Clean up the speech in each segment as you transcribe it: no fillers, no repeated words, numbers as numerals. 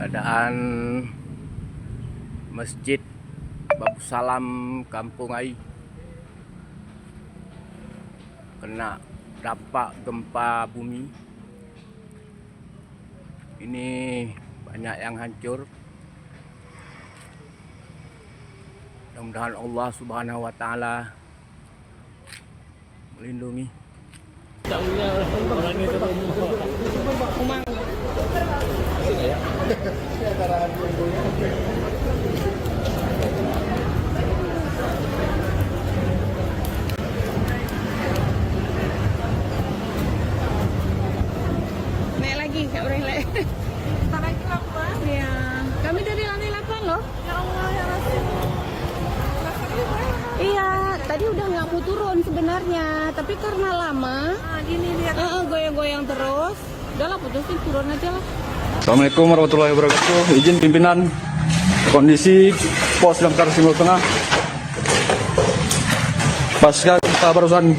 keadaan Masjid Babu Salam Kampung Ai kena dampak gempa bumi. Ini banyak yang hancur. Mudah-mudahan Allah Subhanahu wa taala melindungi. Naik lagi, nggak boleh naik. Bentar lagi lah, Mbak. Ya, kami dari lantai 8 loh. Ya Allah, ya Rasul. Iya, tadi udah nggak mau turun sebenarnya, tapi karena lama, Nah, gini lihat. goyang-goyang terus. Udahlah, putusin turun aja lah. Assalamualaikum warahmatullahi wabarakatuh. Izin pimpinan kondisi pos damkar Simul Tengah. Pasca kita barusan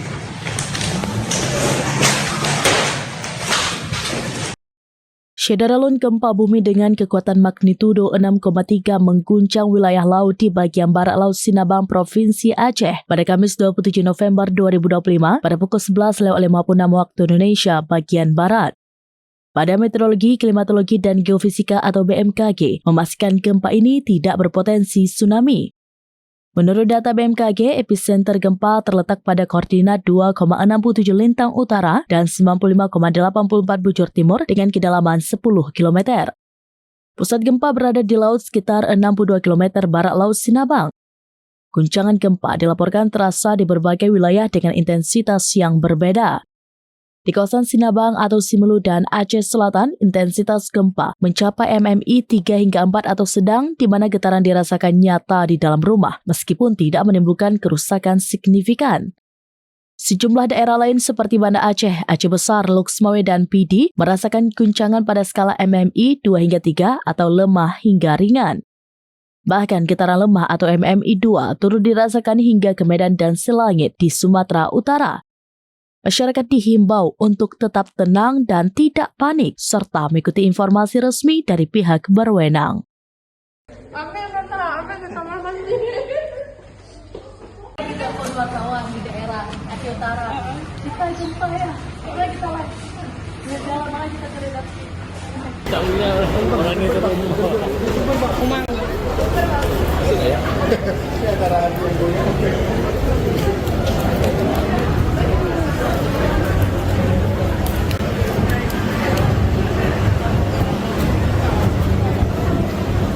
Syederalun gempa bumi dengan kekuatan magnitudo 6,3 mengguncang wilayah laut di bagian barat Laut Sinabang, Provinsi Aceh pada Kamis 27 November 2025 pada pukul 11.56 waktu Indonesia bagian Barat. Badan Meteorologi, Klimatologi, dan Geofisika atau BMKG memastikan gempa ini tidak berpotensi tsunami. Menurut data BMKG, epicenter gempa terletak pada koordinat 2,67 lintang utara dan 95,84 bujur timur dengan kedalaman 10 km. Pusat gempa berada di laut sekitar 62 km barat Laut Sinabang. Guncangan gempa dilaporkan terasa di berbagai wilayah dengan intensitas yang berbeda. Di kawasan Sinabang atau Simelu dan Aceh Selatan, intensitas gempa mencapai MMI 3 hingga 4 atau sedang, di mana getaran dirasakan nyata di dalam rumah, meskipun tidak menimbulkan kerusakan signifikan. Sejumlah daerah lain seperti Banda Aceh, Aceh Besar, Luxmawe, dan Pidi merasakan guncangan pada skala MMI 2 hingga 3 atau lemah hingga ringan. Bahkan getaran lemah atau MMI 2 turut dirasakan hingga ke Medan dan Selangit di Sumatera Utara. Masyarakat dihimbau untuk tetap tenang dan tidak panik, serta mengikuti informasi resmi dari pihak berwenang. Apa yang kata kamar mandi? Kita pun wartawan di daerah Aceh Utara. Kita jumpa ya. Kita live. Jalan mana kita terlihat. Orang itu Umang.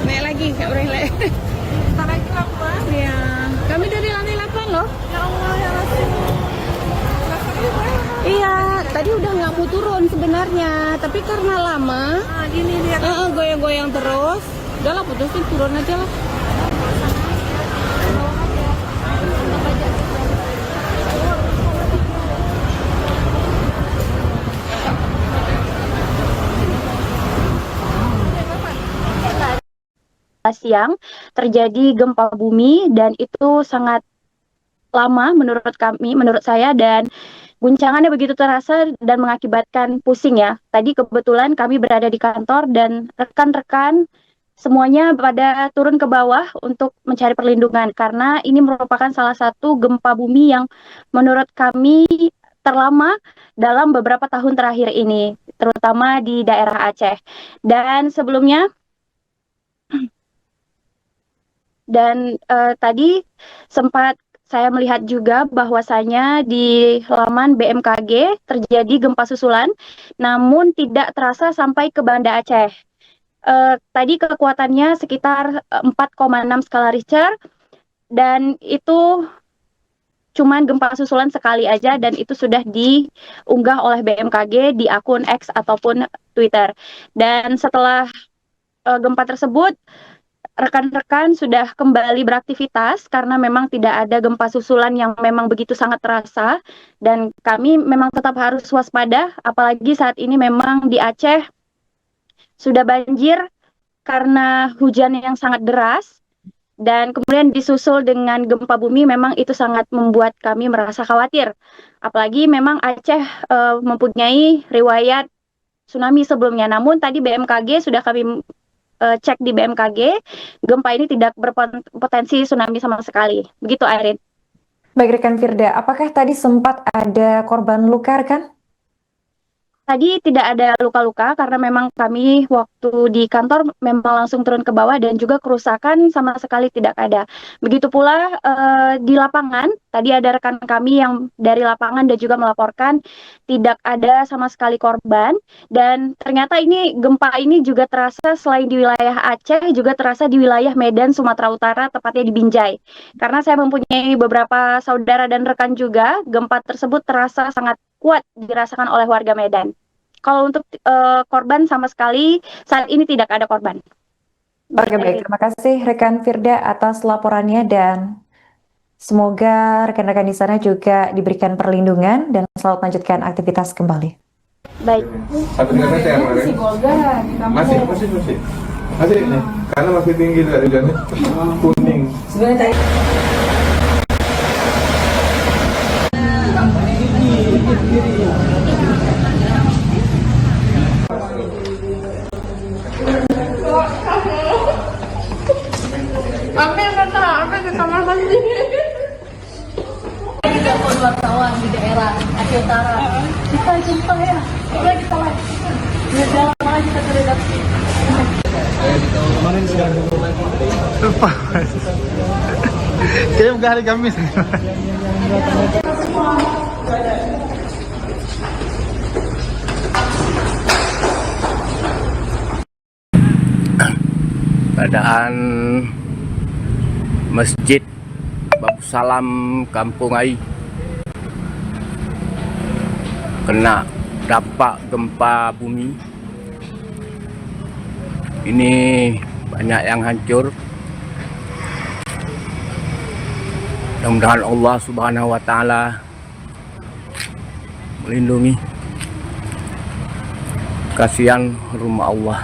Naik lagi, nggak boleh naik. Bentar lagi lah, Mbak. Ya, kami dari lantai 8 loh. Ya Allah, ya Rasul. Iya, tadi udah nggak mau turun sebenarnya, tapi karena lama, Nah, gini lihat. goyang-goyang terus. Udahlah, putusin turun aja lah. Siang terjadi gempa bumi dan itu sangat lama menurut saya, dan guncangannya begitu terasa dan mengakibatkan pusing ya. Tadi kebetulan kami berada di kantor dan rekan-rekan semuanya pada turun ke bawah untuk mencari perlindungan karena ini merupakan salah satu gempa bumi yang menurut kami terlama dalam beberapa tahun terakhir ini, terutama di daerah Aceh. Dan sebelumnya tadi sempat saya melihat juga bahwasanya di laman BMKG terjadi gempa susulan, namun tidak terasa sampai ke Banda Aceh. Tadi kekuatannya sekitar 4,6 skala Richter, dan itu cuman gempa susulan sekali aja, dan itu sudah diunggah oleh BMKG di akun X ataupun Twitter. Dan setelah gempa tersebut, rekan-rekan sudah kembali beraktivitas karena memang tidak ada gempa susulan yang memang begitu sangat terasa, dan kami memang tetap harus waspada, apalagi saat ini memang di Aceh sudah banjir karena hujan yang sangat deras, dan kemudian disusul dengan gempa bumi. Memang itu sangat membuat kami merasa khawatir, apalagi memang Aceh mempunyai riwayat tsunami sebelumnya. Namun tadi BMKG sudah kami cek di BMKG, gempa ini tidak berpotensi tsunami sama sekali. Begitu, Airin. Baik rekan Firda, apakah tadi sempat ada korban luka rekan? Tadi tidak ada luka-luka karena memang kami waktu di kantor memang langsung turun ke bawah dan juga kerusakan sama sekali tidak ada. Begitu pula di lapangan, tadi ada rekan kami yang dari lapangan dan juga melaporkan tidak ada sama sekali korban, dan ternyata ini gempa ini juga terasa selain di wilayah Aceh juga terasa di wilayah Medan, Sumatera Utara, tepatnya di Binjai. Karena saya mempunyai beberapa saudara dan rekan juga, gempa tersebut terasa sangat kuat dirasakan oleh warga Medan. Kalau untuk korban sama sekali saat ini tidak ada korban. Oke, baik, terima kasih rekan Firda atas laporannya dan semoga rekan-rekan di sana juga diberikan perlindungan dan selamat melanjutkan aktivitas kembali. Baik. Satu dengan saya kemarin. Masih ini karena masih tinggi dari hujannya kuning. Apa di kamar mandi. Kita pun wartawan di daerah Aceh Utara. Kita jumpa ya. Coba kita lihat. Lihat dalam lagi kita terhadap. Lupa. Kayaknya bukan hari Kamis. Keadaan Masjid Babu Salam Kampung Ai kena dampak gempa bumi. Ini banyak yang hancur. Mudah-mudahan Allah Subhanahu wa taala melindungi. Kasihan rumah Allah.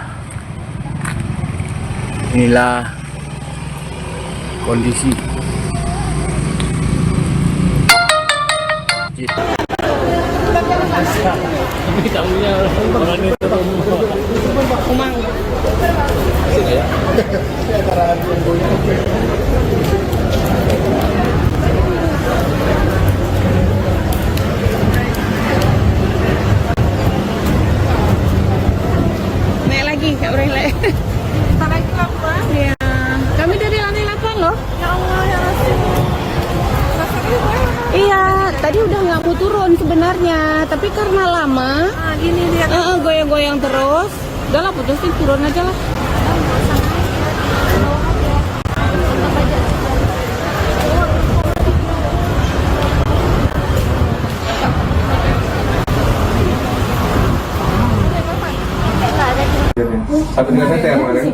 Inilah kondisi Naik lagi, Kak Brele. Kita naik ke Lampang. Iya. Kami dari lantai 8 loh. Ya Allah, ya Rasul. Iya, tadi udah nggak mau turun sebenarnya, tapi karena lama, gini dia goyang-goyang terus. Udah lah, putusin turun aja lah. Satu dengan saya kemarin.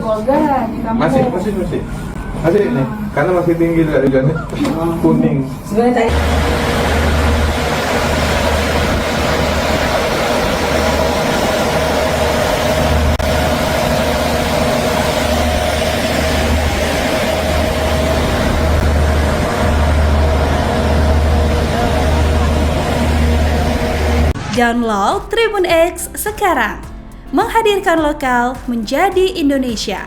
Masih ini karena masih tinggi dari hujannya kuning. Download Tribun X sekarang, menghadirkan lokal menjadi Indonesia.